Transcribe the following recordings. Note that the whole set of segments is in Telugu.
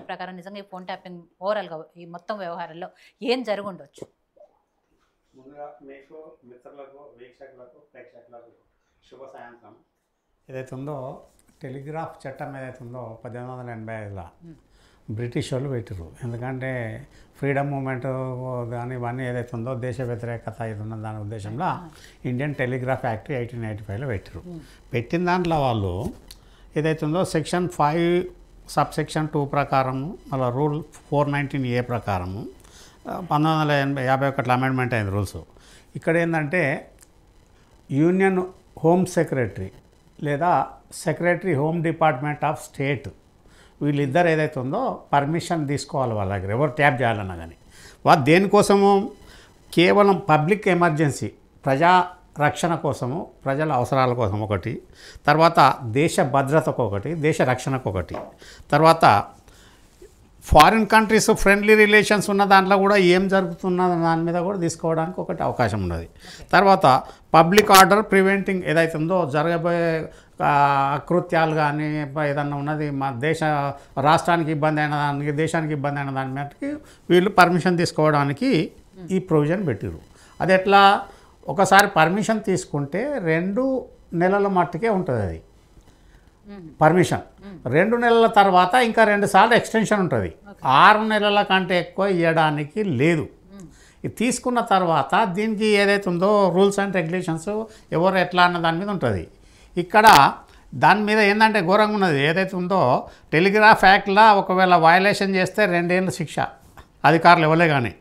ప్రకారం నిజంగా ఈ ఫోన్ ట్యాపింగ్ ఓవరాల్గా ఈ మొత్తం వ్యవహారంలో ఏం జరుగుండొచ్చు? ముందుగా మీకు మిత్రులకు వీక్షకులకు ప్రేక్షకులకు శుభ సాయంత్రం. ఏదైతే ఉందో టెలిగ్రాఫ్ చట్టం ఏదైతే ఉందో 1885లో బ్రిటిష్ వాళ్ళు పెట్టారు. ఎందుకంటే ఫ్రీడమ్ మూమెంట్ కానీ ఇవన్నీ ఏదైతే ఉందో దేశ వ్యతిరేకత ఇది ఉన్న దాని ఉద్దేశంలో ఇండియన్ టెలిగ్రాఫ్ యాక్ట్ 1885లో పెట్టారు. పెట్టిన దాంట్లో వాళ్ళు ఏదైతే ఉందో సెక్షన్ 5 సబ్సెక్షన్ 2 ప్రకారము మళ్ళీ రూల్ 419A ప్రకారము 1951 అమెండ్మెంట్ అయింది రూల్స్. ఇక్కడ ఏంటంటే యూనియన్ హోమ్ సెక్రటరీ లేదా secretary home department of state వీళ్ళిద్దరు ఏదైతే ఉందో పర్మిషన్ తీసుకోవాలి వాళ్ళ దగ్గర, ఎవరు ట్యాప్ చేయాలన్నా కానీ. వాళ్ళు దేనికోసము? కేవలం పబ్లిక్ ఎమర్జెన్సీ, ప్రజా రక్షణ కోసము, ప్రజల అవసరాల కోసం ఒకటి, తర్వాత దేశ భద్రతకు ఒకటి, దేశ రక్షణకు ఒకటి, తర్వాత ఫారిన్ కంట్రీస్ ఫ్రెండ్లీ రిలేషన్స్ ఉన్న దాంట్లో కూడా ఏం జరుగుతున్న దాని మీద కూడా తీసుకోవడానికి ఒకటి అవకాశం ఉన్నది. తర్వాత పబ్లిక్ ఆర్డర్ ప్రివెంటింగ్ ఏదైతే ఉందో జరగబోయే అకృత్యాలు కానీ ఏదన్నా ఉన్నది మా రాష్ట్రానికి ఇబ్బంది అయిన దానికి, దేశానికి ఇబ్బంది అయిన దాని మీదకి వీళ్ళు పర్మిషన్ తీసుకోవడానికి ఈ ప్రొవిజన్ పెట్టారు. అది ఎట్లా? ఒకసారి పర్మిషన్ తీసుకుంటే 2 నెలల మట్టుకే ఉంటుంది అది పర్మిషన్. 2 నెలల తర్వాత ఇంకా 2 సార్లు ఎక్స్టెన్షన్ ఉంటుంది. 6 నెలల కంటే ఎక్కువ ఇవ్వడానికి లేదు. ఇది తీసుకున్న తర్వాత దీనికి ఏదైతే ఉందో రూల్స్ అండ్ రెగ్యులేషన్స్ ఎవరు ఎట్లా అన్న దాని మీద ఉంటుంది. ఇక్కడ దాని మీద ఏంటంటే ఘోరంగా ఉన్నది. ఏదైతే ఉందో టెలిగ్రాఫ్ యాక్ట్లో ఒకవేళ వయలేషన్ చేస్తే 2 ఏళ్ళ శిక్ష అధికారులు ఇవ్వలే. కానీ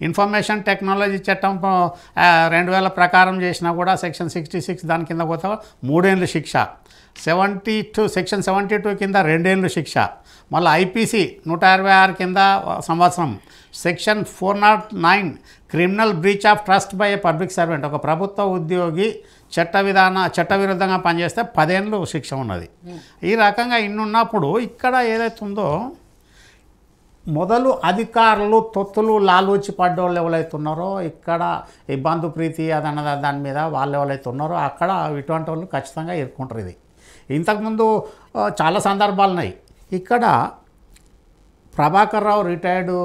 ఇన్ఫర్మేషన్ టెక్నాలజీ చట్టం 2000 ప్రకారం చేసినా కూడా సెక్షన్ 66 దాని కింద పోతే 3 ఏళ్ళు శిక్ష, సెక్షన్ 72 కింద 2 ఏళ్ళు శిక్ష, మళ్ళీ ఐపీసీ 126 కింద సంవత్సరం, section 409 criminal breach of trust by a public servant, ఒక ప్రభుత్వ ఉద్యోగి చట్టవిరుద్ధంగా పనిచేస్తే 10 ఏళ్ళు శిక్ష ఉన్నది. ఈ రకంగా ఇన్నున్నప్పుడు ఇక్కడ ఏదైతే ఉందో మొదలు అధికారులు తొత్తులు లాలూచి పడ్డోళ్ళు ఎవరైతే ఉన్నారో, ఇక్కడ ఈ బంధు ప్రీతి అదన్న దాని మీద వాళ్ళు ఎవరైతే ఉన్నారో అక్కడ ఇటువంటి వాళ్ళు ఖచ్చితంగా ఎదుర్కొంటారు. ఇది ఇంతకుముందు చాలా సందర్భాలు ఉన్నాయి. ఇక్కడ ప్రభాకర్ రావు రిటైర్డు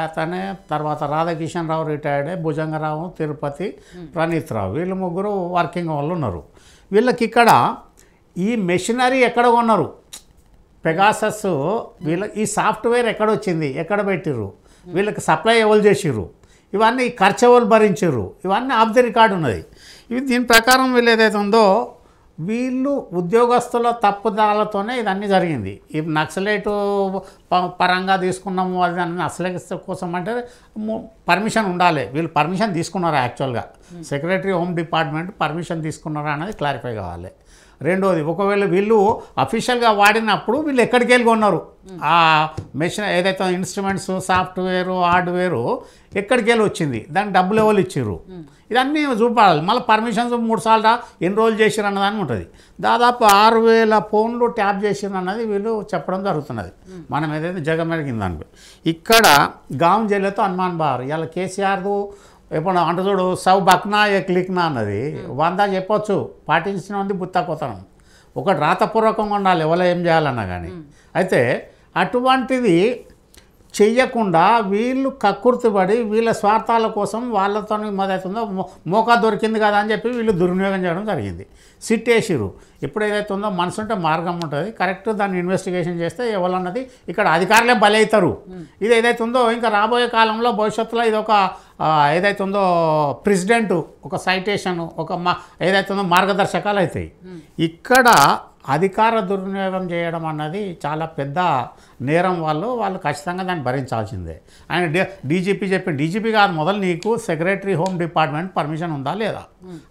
అతనే, తర్వాత రాధాకిషన్ రావు రిటైర్డ్, భుజంగరావు, తిరుపతి, ప్రణీత్ రావు, వీళ్ళు ముగ్గురు వర్కింగ్ వాళ్ళు ఉన్నారు. వీళ్ళకి ఇక్కడ ఈ మెషినరీ ఎక్కడ కొన్నారు, పెగాసస్ వీళ్ళ ఈ సాఫ్ట్వేర్ ఎక్కడ వచ్చింది, ఎక్కడ పెట్టిర్రు, వీళ్ళకి సప్లై ఎవరు చేసిర్రు, ఇవన్నీ ఖర్చు ఎవరు భరించారు, ఇవన్నీ ఆఫ్ ది రికార్డు ఉన్నది. ఇవి దీని ప్రకారం వీళ్ళు ఏదైతే ఉందో వీళ్ళు ఉద్యోగస్తుల తప్పుదాలతోనే ఇదన్నీ జరిగింది. ఈ నక్సలైట్ పరంగా తీసుకున్నాము అది నక్సలైట్ కోసం అంటే పర్మిషన్ ఉండాలి. వీళ్ళు పర్మిషన్ తీసుకున్నారా? యాక్చువల్గా సెక్రటరీ హోమ్ డిపార్ట్మెంట్ పర్మిషన్ తీసుకున్నారా అనేది క్లారిఫై కావాలి. రెండోది, ఒకవేళ వీళ్ళు అఫీషియల్గా వాడినప్పుడు వీళ్ళు ఎక్కడికి వెళ్ళి కొన్నారు, ఆ మెషిన్ ఏదైతే ఇన్స్ట్రుమెంట్స్, సాఫ్ట్వేరు, హార్డ్వేరు ఎక్కడికి వెళ్ళి వచ్చింది, దానికి డబ్బులు ఎవరు ఇచ్చారు, ఇదన్నీ చూపాలి. మళ్ళీ పర్మిషన్స్ 3 సార్లు ఎన్ని రోజులు చేసిరు అన్నదాన్ని ఉంటుంది. దాదాపు 6000 ఫోన్లు ట్యాప్ చేసిరు అన్నది వీళ్ళు చెప్పడం జరుగుతున్నది. మనం ఏదైతే జగమెరిగింది దానికి. ఇక్కడ గాం జిల్లాతో హనుమాన్ బార్ ఇలా కేసీఆర్దు ఎప్పుడు అంటే చూడు సౌ బక్నా ఏ క్లిక్నా అన్నది 100 చెప్పొచ్చు, పాటించిన ఉంది బుత్తా కొత్తనం. ఒకటి రాతపూర్వకంగా ఉండాలి ఎవరో ఏం చేయాలన్నా కానీ. అయితే అటువంటిది చెయ్యకుండా వీళ్ళు కక్కుర్తిపడి వీళ్ళ స్వార్థాల కోసం వాళ్ళతో మొదలవుతుందో మోకా దొరికింది కదా అని చెప్పి వీళ్ళు దుర్వినియోగం చేయడం జరిగింది. సిట్ వేసిరు. ఇప్పుడు ఏదైతే ఉందో మనసు ఉంటే మార్గం ఉంటుంది, కరెక్ట్ దాన్ని ఇన్వెస్టిగేషన్ చేస్తే ఎవరన్నది ఇక్కడ అధికారులే బలవుతారు. ఇది ఏదైతే ఉందో ఇంకా రాబోయే కాలంలో భవిష్యత్తులో ఇది ఒక ఏదైతే ఉందో ప్రెసిడెంట్ ఒక సైటేషన్ ఒక ఏదైతే ఉందో మార్గదర్శకాలు అవుతాయి. ఇక్కడ అధికార దుర్వినియోగం చేయడం అన్నది చాలా పెద్ద నేరం. వాళ్ళు ఖచ్చితంగా దాన్ని భరించాల్సిందే. ఆయన డీజీపీ చెప్పి, డీజీపీ కాదు మొదలు నీకు సెక్రటరీ హోమ్ డిపార్ట్మెంట్ పర్మిషన్ ఉందా లేదా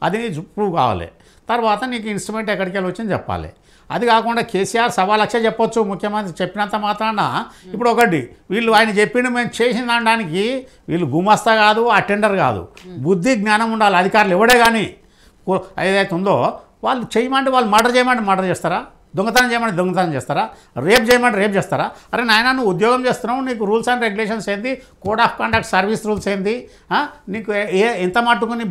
అది ప్రూవ్ కావాలి. తర్వాత నీకు ఇన్స్ట్రుమెంట్ ఎక్కడికి వెళ్ళి వచ్చింది చెప్పాలి. అది కాకుండా కేసీఆర్ 1,00,000 చెప్పొచ్చు, ముఖ్యమంత్రి చెప్పినంత మాత్రాన. ఇప్పుడు ఒకటి వీళ్ళు ఆయన చెప్పిండు మేము చేసిన దానికి వీళ్ళు గుమస్తా కాదు, అటెండర్ కాదు, బుద్ధి జ్ఞానం ఉండాలి. అధికారులు ఎవడే కానీ ఏదైతే ఉందో వాళ్ళు చేయమంటే వాళ్ళు మర్డర్ చేయమంటే మర్డర్ చేస్తారా? దొంగతనం చేయమంటే దొంగతనం చేస్తారా? రేప్ చేయమంటే రేప్ చేస్తారా? అరే నాయన నువ్వు ఉద్యోగం చేస్తున్నావు, నీకు రూల్స్ అండ్ రెగ్యులేషన్స్ ఏంది, code of conduct service rules ఏంది, నీకు ఎంత మట్టుకు నీ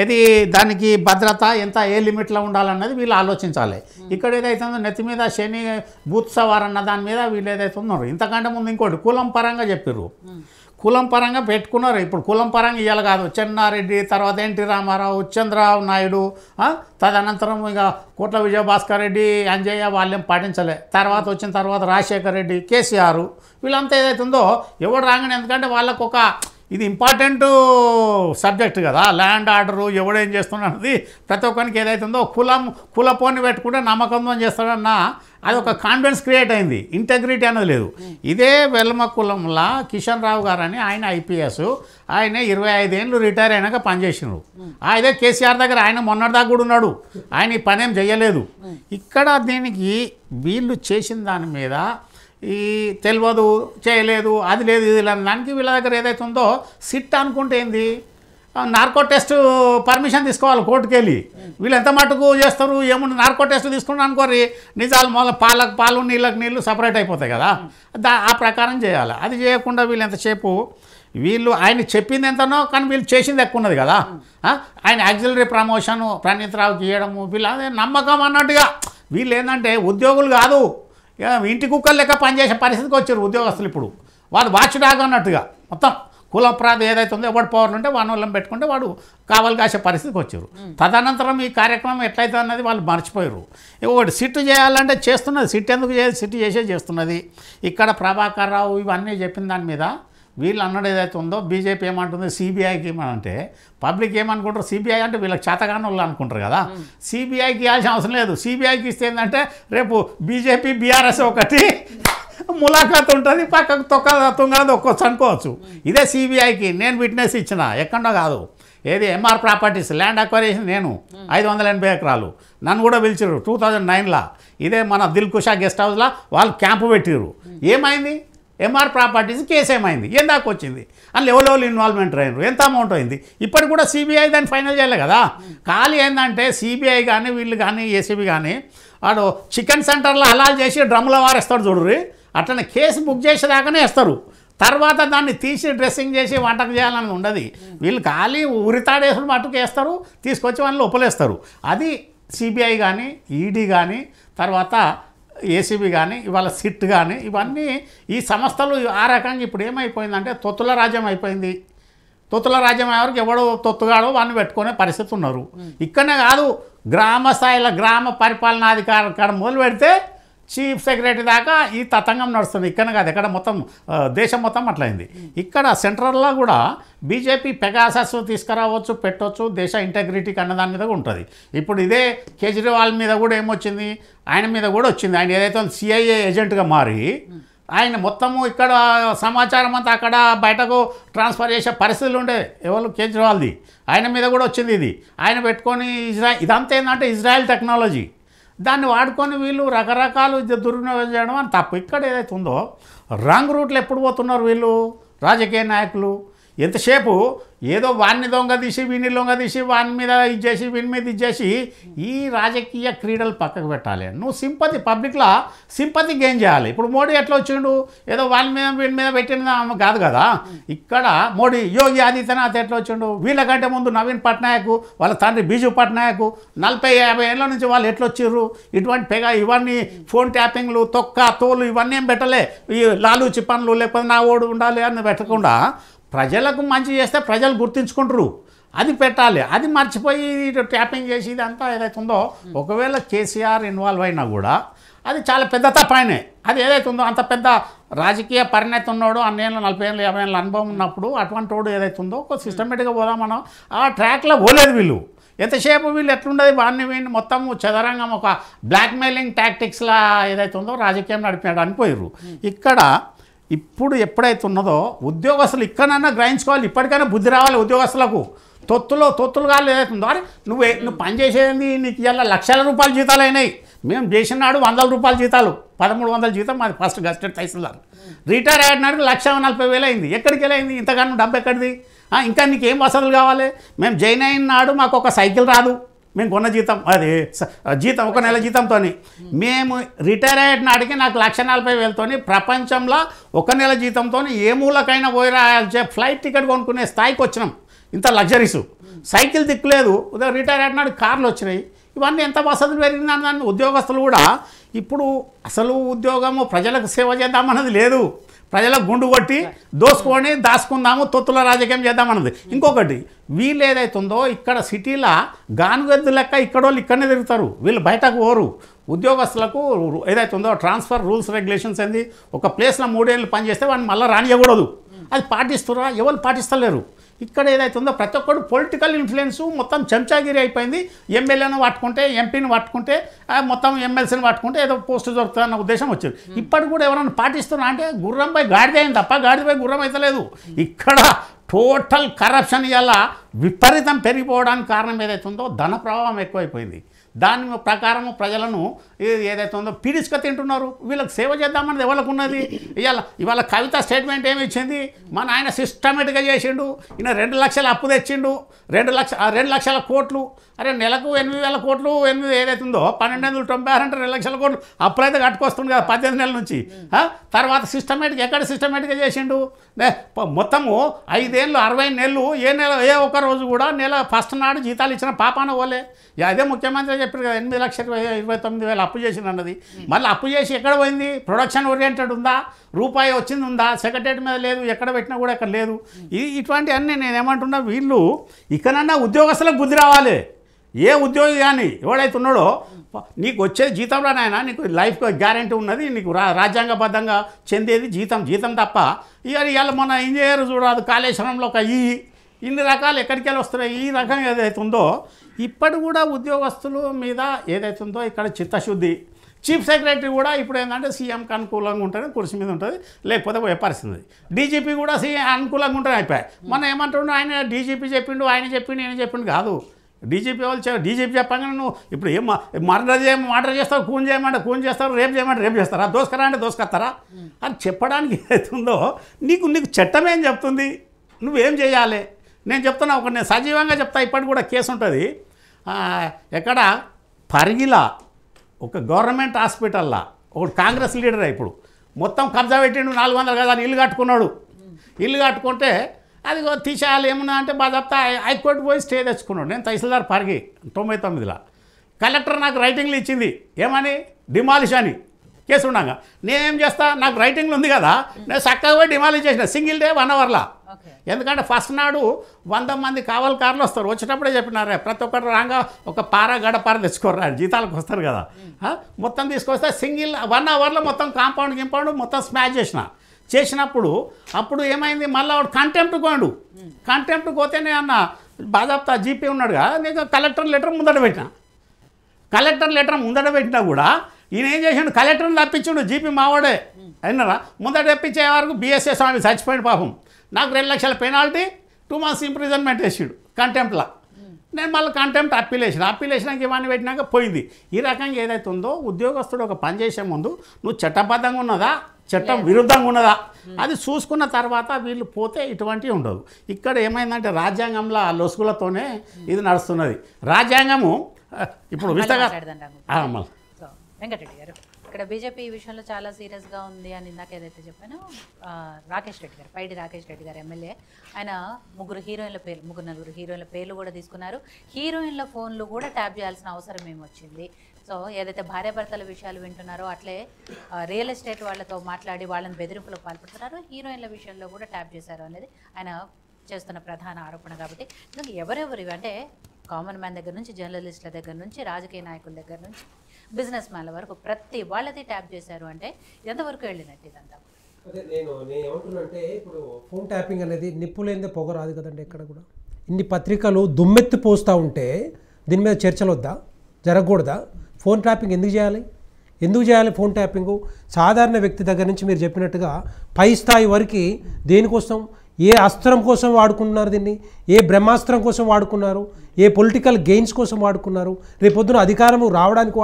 ఏది దానికి భద్రత ఎంత ఏ లిమిట్లో ఉండాలన్నది వీళ్ళు ఆలోచించాలి. ఇక్కడ ఏదైతుందో నెత్తి మీద శని బూత్ సవార్ అన్న దాని మీద వీళ్ళు ఏదైతే ఉన్నారు. ఇంతకంటే ముందు ఇంకోటి కులం పరంగా చెప్పారు, కులం పరంగా పెట్టుకున్నారు. ఇప్పుడు కులం పరంగా ఇవ్వాలి కాదు, చెన్నారెడ్డి, తర్వాత ఎన్టీ రామారావు, చంద్రబాబు నాయుడు, తదనంతరం ఇక కోట్ల విజయభాస్కర్ రెడ్డి, అంజయ్య వాళ్ళేం పాటించలే. తర్వాత వచ్చిన తర్వాత రాజశేఖర్ రెడ్డి, కేసీఆర్ వీళ్ళంతా ఏదైతుందో ఎవడు రాగానే, ఎందుకంటే వాళ్ళకు ఒక ఇది ఇంపార్టెంట్ సబ్జెక్ట్ కదా, ల్యాండ్ ఆర్డరు ఎవడేం చేస్తున్నది ప్రతి ఒక్కరికి ఏదైతుందో కులపోని పెట్టుకుంటే నమ్మకంతో చేస్తాడన్న అది ఒక కాన్ఫిడెన్స్ క్రియేట్ అయింది, ఇంటెగ్రిటీ అనేది లేదు. ఇదే వెల్మ కులంలో కిషన్ రావు గారు అని ఆయన ఐపీఎస్, ఆయన 25 ఏళ్ళు రిటైర్ అయినాక పనిచేసినారు. ఇదే కేసీఆర్ దగ్గర ఆయన మొన్నటిదాకా కూడా ఉన్నాడు, ఆయన ఈ పనేం చేయలేదు. ఇక్కడ దీనికి వీళ్ళు చేసిన దాని మీద ఈ తెలియదు చేయలేదు అది లేదు ఇది లేదు దానికి వీళ్ళ దగ్గర ఏదైతే ఉందో సిట్ అనుకుంటే ఏంది, నార్కో టెస్ట్ పర్మిషన్ తీసుకోవాలి కోర్టుకు వెళ్ళి. వీళ్ళు ఎంత మటుకు చేస్తారు ఏముంది, నార్కో టెస్ట్ తీసుకున్నాను అనుకోరి నిజాలు మొదలు పాలకు పాలు నీళ్ళకి నీళ్ళు సపరేట్ అయిపోతాయి కదా, ఆ ప్రకారం చేయాలి. అది చేయకుండా వీళ్ళు ఎంతసేపు వీళ్ళు ఆయన చెప్పింది ఎంతనో కానీ వీళ్ళు చేసింది ఎక్కువ ఉన్నది కదా. ఆయన యాక్సిలరీ ప్రమోషన్ ప్రణీత్ రావుకి ఇవ్వడము వీళ్ళు అదే నమ్మకం అన్నట్టుగా. వీళ్ళు ఏంటంటే ఉద్యోగులు కాదు, ఇంటి కుక్కలు లెక్క పనిచేసే పరిస్థితికి వచ్చారు ఉద్యోగస్తులు. ఇప్పుడు వాడు వాచ్ డాగ్ అన్నట్టుగా మొత్తం కుల ప్రాంతం ఏదైతే ఉందో ఎవడు పవర్లు ఉంటే వానోళ్ళం పెట్టుకుంటే వాడు కావాలి కాసే పరిస్థితికి వచ్చారు. తదనంతరం ఈ కార్యక్రమం ఎట్లయితే అన్నది వాళ్ళు మర్చిపోయారు. ఒకటి సిట్ చేయాలంటే చేస్తున్నది, సిట్ ఎందుకు చేయాలి, సిట్ చేస్తున్నది. ఇక్కడ ప్రభాకర్ రావు ఇవన్నీ చెప్పిన దాని మీద వీళ్ళు అన్నది ఏదైతే ఉందో బీజేపీ ఏమంటుంది, సిబిఐకి ఏమంటే పబ్లిక్ ఏమనుకుంటారు, సిబిఐ అంటే వీళ్ళకి చేతగాని వాళ్ళు అనుకుంటారు కదా. సిబిఐకి ఇవ్వాల్సిన అవసరం లేదు. సిబిఐకి ఇస్తే ఏంటంటే రేపు బీజేపీ బీఆర్ఎస్ ఒకటి ములాఖాత్ ఉంటుంది, పక్కకు తుంగనది ఒక్కొచ్చు అనుకోవచ్చు. ఇదే సిబిఐకి నేను విట్నెస్ ఇచ్చిన, ఎక్కడో కాదు, ఏది ఎంఆర్ ప్రాపర్టీస్ ల్యాండ్ అక్వైరేషన్ నేను 580 ఎకరాలు నన్ను కూడా పిలిచారు 2009లో. ఇదే మన దిల్కుషా గెస్ట్ హౌస్లో వాళ్ళు క్యాంపు పెట్టిరు. ఏమైంది, ఎంఆర్ ప్రాపర్టీస్ కేసు ఏమైంది, ఏం దాకా వచ్చింది, అందులో ఎవరెవరు ఇన్వాల్వ్మెంట్ అయినారు, ఎంత అమౌంట్ అయింది, ఇప్పటికి కూడా సిబిఐ దాన్ని ఫైనల్ చేయలే కదా. ఖాళీ ఏంటంటే సిబిఐ కానీ వీళ్ళు కానీ ఏసీబీ కానీ వాడు చికెన్ సెంటర్లో హలాల్ చేసి డ్రమ్ముల వారేస్తాడు చూడరు, అట్లనే కేసు బుక్ చేసేదాకానే వేస్తారు. తర్వాత దాన్ని తీసి డ్రెస్సింగ్ చేసి వంటకు చేయాలని ఉండదు. వీళ్ళు ఖాళీ ఉరితాడేసులు మట్టుకు వేస్తారు, తీసుకొచ్చి వాళ్ళు ఒప్పలేస్తారు. అది సిబిఐ కానీ ఈడీ కానీ తర్వాత ఏసీబీ కానీ ఇవాళ సిట్ కానీ ఇవన్నీ ఈ సంస్థలు ఆ రకంగా ఇప్పుడు ఏమైపోయిందంటే తొత్తుల రాజ్యం అయిపోయింది. తొత్తుల రాజ్యం ఎవరికి ఎవడో తొత్తుగాడో వాడిని పెట్టుకునే పరిస్థితి ఉన్నారు. ఇక్కడనే కాదు, గ్రామ స్థాయిలో గ్రామ పరిపాలనాధికారి కాడ మొదలు పెడితే చీఫ్ సెక్రటరీ దాకా ఈ తతంగం నడుస్తుంది. ఇక్కడ కాదు, ఎక్కడ మొత్తం దేశం మొత్తం అట్లయింది. ఇక్కడ సెంట్రల్లో కూడా బీజేపీ పెగాసస్ తీసుకురావచ్చు, పెట్టవచ్చు, దేశ ఇంటెగ్రిటీకి అన్న దాని మీద ఉంటుంది. ఇప్పుడు ఇదే కేజ్రీవాల్ మీద కూడా ఏమొచ్చింది, ఆయన మీద కూడా వచ్చింది. ఆయన ఏదైతే సిఐఏ ఏజెంట్గా మారి ఆయన మొత్తము ఇక్కడ సమాచారం అంతా అక్కడ బయటకు ట్రాన్స్ఫర్ చేసే పరిస్థితులు ఉండే ఎవరు కేజ్రీవాల్ది, ఆయన మీద కూడా వచ్చింది. ఇది ఆయన పెట్టుకొని ఇదంతా ఏంటంటే ఇజ్రాయెల్ టెక్నాలజీ, దాన్ని వాడుకొని వీళ్ళు రకరకాలు దుర్వినియోగం చేయడం అని తప్పు. ఇక్కడ ఏదైతే ఉందో రాంగ్ రూట్లో ఎప్పుడు పోతున్నారు వీళ్ళు రాజకీయ నాయకులు. ఎంతసేపు ఏదో వాడిని దొంగ తీసి వీడిని దొంగ తీసి వాని మీద ఇచ్చేసి వీని మీద ఇచ్చేసి ఈ రాజకీయ క్రీడలు పక్కకు పెట్టాలి. నువ్వు సింపతి పబ్లిక్లో సింపతి గెయిన్ చేయాలి. ఇప్పుడు మోడీ ఎట్లా వచ్చిండు, ఏదో వాని మీద వీని మీద పెట్టిన కాదు కదా. ఇక్కడ మోడీ యోగి ఆదిత్యనాథ్ ఎట్లా వచ్చిండు, వీళ్ళకంటే ముందు నవీన్ పట్నాయక్ వాళ్ళ తండ్రి బీజు పట్నాయక్ 40-50 ఏళ్ళ నుంచి వాళ్ళు ఎట్లా వచ్చిర్రు. ఇటువంటి పెగా ఇవన్నీ ఫోన్ ట్యాపింగ్లు తొక్క తోలు ఇవన్నీ ఏం పెట్టలే. ఈ లాలు చిప్పన్లు లేకపోతే నా ఓడు ఉండాలి అని పెట్టకుండా ప్రజలకు మంచి చేస్తే ప్రజలు గుర్తించుకుంటారు, అది పెట్టాలి. అది మర్చిపోయి ట్యాపింగ్ చేసి ఇదంతా ఏదైతే ఉందో ఒకవేళ కేసీఆర్ ఇన్వాల్వ్ అయినా కూడా అది చాలా పెద్ద తప్పైనే. అది ఏదైతే ఉందో అంత పెద్ద రాజకీయ పరిణతి ఉన్నాడు, 40 ఏళ్ళు 40 ఏళ్ళు 50 ఏళ్ళ అనుభవం ఉన్నప్పుడు అటువంటి వాడు ఏదైతే ఉందో ఒక సిస్టమేటిక్గా పోదాం మనం ఆ ట్రాక్లో పోలేదు వీళ్ళు. ఎంతసేపు వీళ్ళు ఎట్లుండదు వాడిని వీడిని మొత్తము చదరంగం ఒక బ్లాక్మెయిలింగ్ టాక్టిక్స్లా ఏదైతే ఉందో రాజకీయం నడిపాడు అనిపోయారు. ఇక్కడ ఇప్పుడు ఎప్పుడైతే ఉన్నదో ఉద్యోగస్తులు ఇక్కడైనా గ్రహించుకోవాలి, ఇప్పటికైనా బుద్ధి రావాలి ఉద్యోగస్తులకు. తొత్తులు కాదు ఏదైతే ఉందో అని నువ్వు పనిచేసేది నీకు ఇలా లక్షల రూపాయల జీతాలు అయినాయి. మేము చేసిన నాడు 100 రూపాయల జీతాలు 1300 జీతం మాది ఫస్ట్ గస్టెడ్ తహసీల్దార్. రిటైర్ అయినాడు 1,40,000 అయింది. ఎక్కడికి వెళ్ళింది ఇంతకన్నా డబ్బు ఎక్కడిది? ఇంకా నీకేం వసతులు కావాలి? మేము జాయిన్ అయిన నాడు మాకు ఒక సైకిల్ రాదు, మేము కొన్న జీతం అది జీతం ఒక నెల జీతంతో మేము రిటైర్ అయ్యే నాటికి నాకు 1,40,000 ప్రపంచంలో ఒక నెల జీతంతో ఏ మూలకైనా పోయిరా ఫ్లైట్ టికెట్ కొనుక్కునే స్థాయికి వచ్చినాం. ఇంత లగ్జరీసు సైకిల్ దిక్కులేదు, రిటైర్ అయిన నాడు కార్లు వచ్చినాయి. ఇవన్నీ ఎంత వసతులు పెరిగిందని దాన్ని ఉద్యోగస్తులు కూడా ఇప్పుడు అసలు ఉద్యోగము ప్రజలకు సేవ చేద్దామన్నది లేదు, ప్రజలకు గుండు కొట్టి దోసుకొని దాచుకుందాము తొత్తుల రాజకీయం చేద్దామన్నది. ఇంకొకటి వీళ్ళు ఏదైతుందో ఇక్కడ సిటీలో గానుగద్దు లెక్క ఇక్కడోళ్ళు ఇక్కడనే తిరుగుతారు, వీళ్ళు బయటకు పోరు. ఉద్యోగస్తులకు ఏదైతుందో ట్రాన్స్ఫర్ రూల్స్ రెగ్యులేషన్స్ ఏంది, ఒక ప్లేస్లో 3 ఏళ్ళు పనిచేస్తే వాడిని మళ్ళీ రానియకూడదు, అది పాటిస్తురా ఎవరు పాటిస్తలేరు. ఇక్కడ ఏదైతుందో ప్రతి ఒక్కరు పొలిటికల్ ఇన్ఫ్లుయెన్స్ మొత్తం చెంచాగిరి అయిపోయింది. ఎమ్మెల్యేను పట్టుకుంటే ఎంపీని పట్టుకుంటే మొత్తం ఎమ్మెల్సీని పట్టుకుంటే ఏదో పోస్ట్ దొరుకుతుందన్న ఉద్దేశం వచ్చింది. ఇప్పటికి కూడా ఎవరైనా పాటిస్తున్నా అంటే గుర్రంపై గాడిద అయింది తప్ప గాడిపై గుర్రం అయితే లేదు. ఇక్కడ టోటల్ కరప్షన్ ఇలా విపరీతం పెరిగిపోవడానికి కారణం ఏదైతుందో ధన ప్రవాహం ఎక్కువైపోయింది. దాని ప్రకారము ప్రజలను ఏదైతే ఉందో పీడిచుక తింటున్నారు. వీళ్ళకి సేవ చేద్దామన్నది ఎవరికి ఉన్నది? ఇవాళ కవిత స్టేట్మెంట్ ఏమి ఇచ్చింది, మన ఆయన సిస్టమేటిక్గా చేసిండు, ఈయన 2 లక్షల అప్పు తెచ్చిండు, 2 లక్షల కోట్లు. అరే నెలకు 8,000 కోట్లు 8 ఏదైతుందో 1296 అంటే 2 లక్షల కోట్లు అప్పుడైతే కట్టుకొస్తుంది కదా 18 నెలల నుంచి. తర్వాత సిస్టమేటిక్ ఎక్కడ సిస్టమేటిక్గా చేసిండు? మొత్తము 5 ఏళ్ళు 60 నెలలు ఏ ఒక్క రోజు కూడా నెల ఫస్ట్ నాడు జీతాలు ఇచ్చిన పాపాన పోలే. అదే ముఖ్యమంత్రి చెప్పారు కదా 8,29,000 అప్పు చేసింది అన్నది. మళ్ళీ అప్పు చేసి ఎక్కడ పోయింది? ప్రొడక్షన్ ఓరియంటెడ్ ఉందా? రూపాయి వచ్చింది ఉందా? సెక్రటరీ మీద లేదు, ఎక్కడ పెట్టినా కూడా ఎక్కడ లేదు. ఇటువంటి అన్నీ నేను ఏమంటున్నా, వీళ్ళు ఇకనన్నా ఉద్యోగస్తులకు బుద్ధి రావాలి. ఏ ఉద్యోగి కానీ ఎవడైతే ఉన్నాడో నీకు వచ్చే జీతంలో నాయన నీకు లైఫ్ గ్యారంటీ ఉన్నది, నీకు రాజ్యాంగబద్ధంగా చెందేది జీతం తప్ప. ఇవాళ మన ఇంజనీర్ చూడదు కాళేశ్వరంలో ఒక ఇన్ని రకాలు ఎక్కడికి వెళ్ళి వస్తున్నాయి. ఈ రకంగా ఏదైతుందో ఇప్పటి కూడా ఉద్యోగస్తుల మీద ఏదైతుందో ఇక్కడ చిత్తశుద్ధి. చీఫ్ సెక్రటరీ కూడా ఇప్పుడు ఏంటంటే సీఎంకి అనుకూలంగా ఉంటుంది, కుర్చీ మీద ఉంటుంది, లేకపోతే పోయే పరిస్థితి. డీజీపీ కూడా సీఎం అనుకూలంగా ఉంటుంది అయిపోయాయి. మనం ఏమంటున్నాడు, ఆయన డీజీపీ చెప్పిండు, ఆయన చెప్పిండు, ఈయన చెప్పిండు కాదు. డీజీపీ వాళ్ళు డీజీపీ చెప్పంగా నువ్వు ఇప్పుడు ఏం మర్డర్ చేస్తావు, కూన్ చేయమంటే కూన్ చేస్తారు, రేపు చేయమంటే రేపు చేస్తారా, దోసుకరా అంటే దోసుకొస్తారా అని చెప్పడానికి ఏదైతుందో నీకు చట్టం ఏం చెప్తుంది, నువ్వేం చేయాలి? నేను చెప్తున్నా, నేను సజీవంగా చెప్తా. ఇప్పటికి కూడా కేసు ఉంటుంది ఎక్కడ పరిగిలా ఒక గవర్నమెంట్ హాస్పిటల్లో ఒకటి కాంగ్రెస్ లీడర్ ఇప్పుడు మొత్తం కబ్జా పెట్టిండు, 400 గజాలు ఇల్లు కట్టుకున్నాడు. ఇల్లు కట్టుకుంటే అది తీసేయాలి ఏమన్నా అంటే బాగా హైకోర్టు పోయి స్టే తెచ్చుకున్నాడు. నేను తహసీల్దార్ పరిగి 99లో కలెక్టర్ నాకు రైటింగ్లు ఇచ్చింది, ఏమని డిమాలిష్ అని కేసు ఉండగా. నేనేం చేస్తా, నాకు రైటింగ్లు ఉంది కదా, నేను చక్కగా పోయి డిమాలిష్ చేసిన సింగిల్ డే 1 అవర్లో. ఎందుకంటే ఫస్ట్ నాడు 100 మంది కావలి కార్లు వస్తారు, వచ్చేటప్పుడే చెప్పినారే ప్రతి ఒక్కరు రాగా ఒక గడపార తెచ్చుకోరా, జీతాలకు వస్తారు కదా. మొత్తం తీసుకొస్తే సింగిల్ 1 అవర్లో మొత్తం కాంపౌండ్ మొత్తం స్మాష్ చేసినప్పుడు అప్పుడు ఏమైంది, మళ్ళీ కంటెంప్ట్ పోయాడు. కంటెంప్ట్ పోతే నేను అన్న బాజాప్తా జీపీ ఉన్నాడుగా, నేను కలెక్టర్ లెటర్ ముందట పెట్టిన. కలెక్టర్ లెటర్ ముందట పెట్టినా కూడా ఈయన ఏం చేసాడు, కలెక్టర్ని తప్పించాడు. జీపీ మావాడే అయినారా, ముందట తెప్పించే వరకు బిఎస్ఏ స్వామి చచ్చిపోయాడు పాపం. నాకు 2 లక్షల పెనాల్టీ, 2 months ఇంప్రిజన్మెంట్ వేసాడు కంటెంప్ట్లో. నేను మళ్ళీ కంటెంప్ట్ అప్పీల్ వేసినాక ఇవన్నీ పెట్టినాక పోయింది. ఈ రకంగా ఏదైతే ఉందో ఉద్యోగస్తుడు ఒక పని చేసే ముందు నువ్వు చట్టబద్ధంగా ఉన్నదా, చట్టం విరుద్ధంగా ఉన్నదా అది చూసుకున్న తర్వాత వీళ్ళు పోతే ఇటువంటివి ఉండదు. ఇక్కడ ఏమైందంటే రాజ్యాంగంలో ఆ లొసుగులతోనే ఇది నడుస్తున్నది. రాజ్యాంగము ఇప్పుడు వెంకటరెడ్డి గారు, ఇక్కడ బీజేపీ ఈ విషయంలో చాలా సీరియస్గా ఉంది అని ఇందాక ఏదైతే చెప్పానో, రాకేష్ రెడ్డి గారు, పైడి రాకేష్ రెడ్డి గారు ఎమ్మెల్యే, ఆయన 3 హీరోయిన్ల పేర్లు 4 హీరోయిన్ల పేర్లు కూడా తీసుకున్నారు. హీరోయిన్ల ఫోన్లు కూడా ట్యాప్ చేయాల్సిన అవసరం ఏమొచ్చింది? సో ఏదైతే భార్యాభర్తల విషయాలు వింటున్నారో అట్లే రియల్ ఎస్టేట్ వాళ్ళతో మాట్లాడి వాళ్ళని బెదిరింపులకు పాల్పడుతున్నారు, హీరోయిన్ల విషయంలో కూడా ట్యాప్ చేశారు అనేది ఆయన చేస్తున్న ప్రధాన ఆరోపణ. కాబట్టి ఎవరెవరు అంటే కామన్ మ్యాన్ దగ్గర నుంచి, జర్నలిస్టుల దగ్గర నుంచి, రాజకీయ నాయకుల దగ్గర నుంచి, బిజినెస్ మ్యాన్ల వరకు ప్రతి వాళ్ళది ట్యాప్ చేశారు అంటే ఎంతవరకు వెళ్ళినట్టు ఇదంతా? అదే నేను ఏమంటున్నానంటే, ఇప్పుడు ఫోన్ ట్యాపింగ్ అనేది నిప్పులేందే పొగ రాదు కదండి. ఎక్కడ కూడా ఇన్ని పత్రికలు దుమ్మెత్తి పోస్తూ ఉంటే దీని మీద చర్చలు వద్దా, జరగకూడదా? ఫోన్ ట్యాపింగ్ ఎందుకు చేయాలి? ఫోన్ ట్యాపింగు సాధారణ వ్యక్తి దగ్గర నుంచి మీరు చెప్పినట్టుగా పై స్థాయి వరకు దేనికోసం, ఏ అస్త్రం కోసం వాడుకున్నారు దీన్ని, ఏ బ్రహ్మాస్త్రం కోసం వాడుకున్నారు, ఏ పొలిటికల్ గెయిన్స్ కోసం వాడుకున్నారు, రేపొద్దున అధికారము రావడానికి